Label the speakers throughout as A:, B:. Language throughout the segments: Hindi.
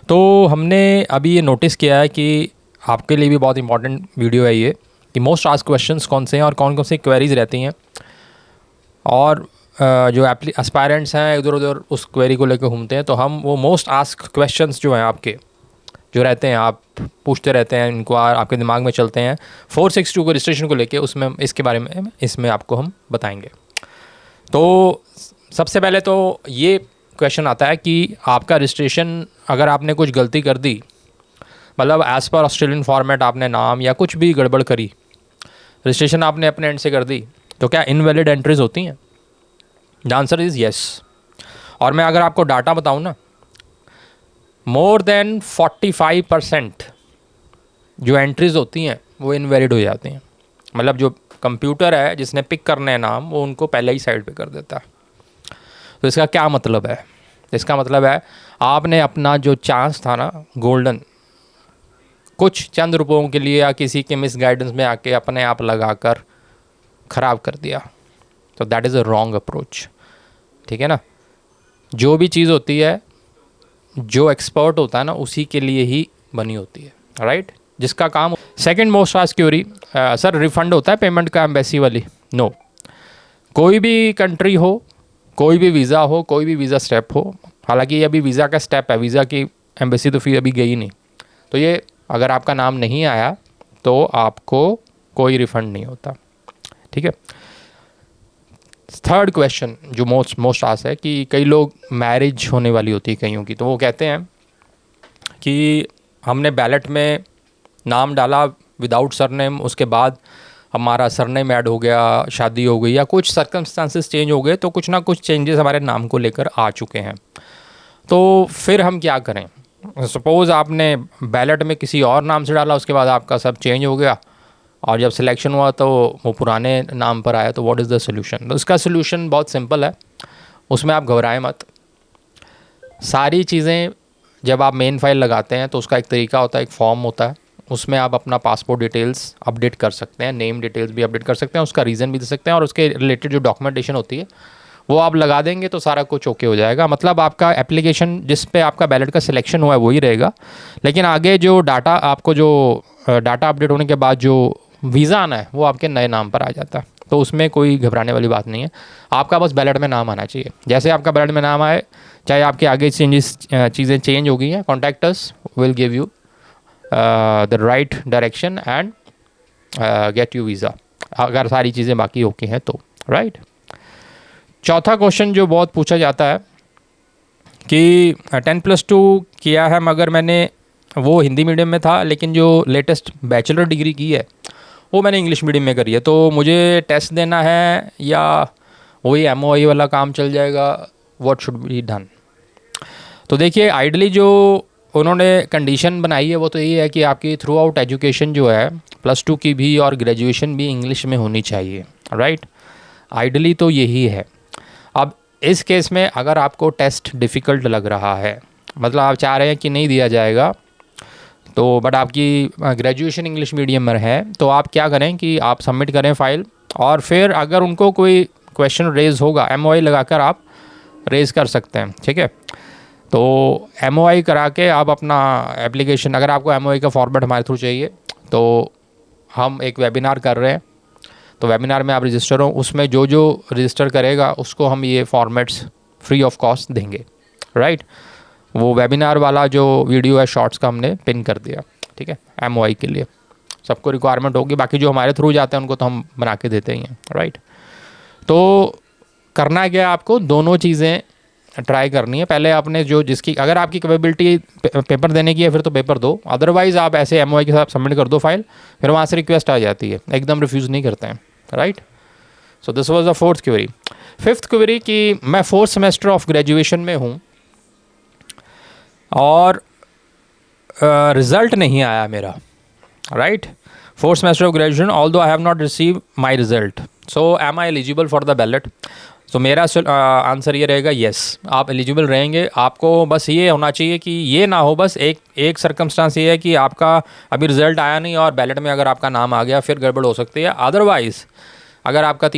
A: तो हमने अभी ये नोटिस किया है कि आपके लिए भी बहुत इंपॉर्टेंट वीडियो है ये, कि मोस्ट आस्क्ड क्वेश्चंस कौन से हैं और कौन कौन सी क्वेरीज रहती हैं, और जो एस्पायरेंट्स हैं इधर उधर उस क्वेरी को लेकर घूमते हैं। तो हम वो मोस्ट आस्क्ड क्वेश्चंस जो हैं आपके, जो रहते हैं, आप पूछते रहते हैं, इनको आपके दिमाग में चलते हैं 462 को रजिस्ट्रेशन को लेके, उसमें इसके बारे में इसमें आपको हम बताएंगे। तो सबसे पहले तो ये क्वेश्चन आता है कि आपका रजिस्ट्रेशन अगर आपने कुछ गलती कर दी, मतलब एज़ पर ऑस्ट्रेलियन फॉर्मेट आपने नाम या कुछ भी गड़बड़ करी, रजिस्ट्रेशन आपने अपने एंड से कर दी, तो क्या इनवैलिड एंट्रीज होती हैं? The answer is yes. और मैं अगर आपको डाटा बताऊं ना, मोर देन 45% जो एंट्रीज होती हैं वो इनवैलिड हो जाती हैं। मतलब जो कंप्यूटर है जिसने पिक करने हैं नाम, वो उनको पहले ही साइड पे कर देता है। तो इसका क्या मतलब है? इसका मतलब है आपने अपना जो चांस था ना गोल्डन, कुछ चंद रुपयों के लिए या किसी के मिस गाइडेंस में आके अपने आप लगाकर ख़राब कर दिया। तो that is a wrong approach. ठीक है ना? जो भी चीज़ होती है, जो एक्सपर्ट होता है ना, उसी के लिए ही बनी होती है, राइट? जिसका काम। Second most asked query, sir refund होता है पेमेंट का एम्बेसी वाली? नो। कोई भी कंट्री हो, कोई भी वीज़ा हो, कोई भी वीज़ा स्टेप हो, हालांकि ये अभी वीज़ा का स्टेप है, वीज़ा की एम्बेसी तो फिर अभी गई नहीं, तो ये अगर आपका नाम नहीं आया तो आपको कोई रिफ़ंड नहीं होता। ठीक है। थर्ड क्वेश्चन जो मोस्ट आस है कि कई लोग, मैरिज होने वाली होती है कईयों की, तो वो कहते हैं कि हमने बैलेट में नाम डाला विदाउट सरनेम, उसके बाद हमारा सरनेम ऐड हो गया, शादी हो गई या कुछ सर्कमस्टांसेस चेंज हो गए, तो कुछ ना कुछ चेंजेस हमारे नाम को लेकर आ चुके हैं। तो फिर हम क्या करें? सपोज़ आपने बैलेट में किसी और नाम से डाला, उसके बाद आपका सब चेंज हो गया और जब सिलेक्शन हुआ तो वो पुराने नाम पर आया, तो व्हाट इज़ द सोल्यूशन? तो इसका सोल्यूशन बहुत सिंपल है, उसमें आप घबराएं मत। सारी चीज़ें जब आप मेन फाइल लगाते हैं तो उसका एक तरीका होता है, एक फॉर्म होता है, उसमें आप अपना पासपोर्ट डिटेल्स अपडेट कर सकते हैं, नेम डिटेल्स भी अपडेट कर सकते हैं, उसका रीज़न भी दे सकते हैं, और उसके रिलेटेड जो डॉक्यूमेंटेशन होती है वो आप लगा देंगे तो सारा कुछ ओके हो जाएगा। मतलब आपका एप्लीकेशन जिस पे आपका बैलेट का सिलेक्शन हुआ है वही रहेगा, लेकिन आगे जो डाटा आपको, जो डाटा अपडेट होने के बाद जो वीज़ा आना है वो आपके नए नाम पर आ जाता है। तो उसमें कोई घबराने वाली बात नहीं है, आपका बस बैलेट में नाम आना चाहिए। जैसे आपका बैलेट में नाम आए, चाहे आपके आगे चीज़ें चेंज हो गई हैं, contact us, will give you the right direction and get you visa, अगर सारी चीज़ें बाकी ओके हैं तो, राइट। चौथा क्वेश्चन जो बहुत पूछा जाता है कि 10+2 किया है, मगर मैंने वो हिंदी मीडियम में था, लेकिन जो लेटेस्ट बैचलर डिग्री की है वो मैंने इंग्लिश मीडियम में करी है, तो मुझे टेस्ट देना है या वही MOI वाला काम चल जाएगा? What should be done? तो देखिए, आइडली जो उन्होंने कंडीशन बनाई है वो तो ये है कि आपकी थ्रू आउट एजुकेशन जो है, +2 की भी और ग्रेजुएशन भी इंग्लिश में होनी चाहिए, राइट? आइडली तो यही है। अब इस केस में अगर आपको टेस्ट डिफ़िकल्ट लग रहा है, मतलब आप चाह रहे हैं कि नहीं दिया जाएगा, तो बट आपकी ग्रेजुएशन इंग्लिश मीडियम में है, तो आप क्या करें कि आप सबमिट करें फ़ाइल, और फिर अगर उनको कोई क्वेश्चन रेज़ होगा, MOI लगाकर आप रेज़ कर सकते हैं। ठीक है। तो MOI करा के आप अपना एप्लीकेशन, अगर आपको MOI का फॉर्मेट हमारे थ्रू चाहिए तो हम एक वेबिनार कर रहे हैं, तो वेबिनार में आप रजिस्टर हो, उसमें जो जो रजिस्टर करेगा उसको हम ये फॉर्मेट्स फ्री ऑफ कॉस्ट देंगे, राइट। वो वेबिनार वाला जो वीडियो है शॉर्ट्स का हमने पिन कर दिया, ठीक है। MOI के लिए सबको रिक्वायरमेंट होगी, बाकी जो हमारे थ्रू जाते हैं उनको तो हम बना के देते ही हैं, राइट। तो करना क्या है, आपको दोनों चीज़ें ट्राई करनी है। पहले आपने जो जिसकी, अगर आपकी कैपेबिलिटी पेपर देने की है फिर तो पेपर दो, अदरवाइज़ आप ऐसे MOI के साथ सबमिट कर दो फाइल, फिर वहाँ से रिक्वेस्ट आ जाती है, एकदम रिफ्यूज़ नहीं करते हैं, right. So this was the fourth query. Fifth query कि मैं 4th सेमेस्टर ऑफ ग्रेजुएशन में हूँ और रिज़ल्ट नहीं आया मेरा, right. 4th semester of graduation, although I have not receive my result, so am I eligible for the ballot? तो मेरा आंसर ये रहेगा, येस, आप एलिजिबल रहेंगे। आपको बस ये होना चाहिए कि ये ना हो, बस एक सर्कमस्टांस ये है कि आपका अभी रिज़ल्ट आया नहीं और बैलेट में अगर आपका नाम आ गया फिर गड़बड़ हो सकती है। अदरवाइज़ अगर आपका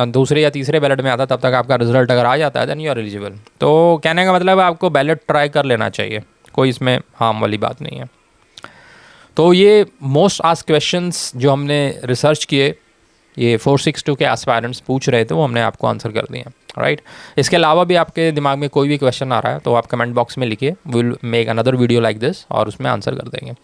A: दूसरे या तीसरे बैलेट में आता तब तक आपका रिजल्ट अगर आ जाता है देन यू आर एलिजिबल। तो कहने का मतलब है आपको बैलेट ट्राई कर लेना चाहिए, कोई इसमें हार्म वाली बात नहीं है। तो ये मोस्ट आस्क्ड क्वेश्चंस जो हमने रिसर्च किए, ये 462 के एस्पायरेंट्स पूछ रहे थे, वो हमने आपको आंसर कर दिए, राइट। इसके अलावा भी आपके दिमाग में कोई भी क्वेश्चन आ रहा है तो आप कमेंट बॉक्स में लिखिए, will make another video like this और उसमें आंसर कर देंगे।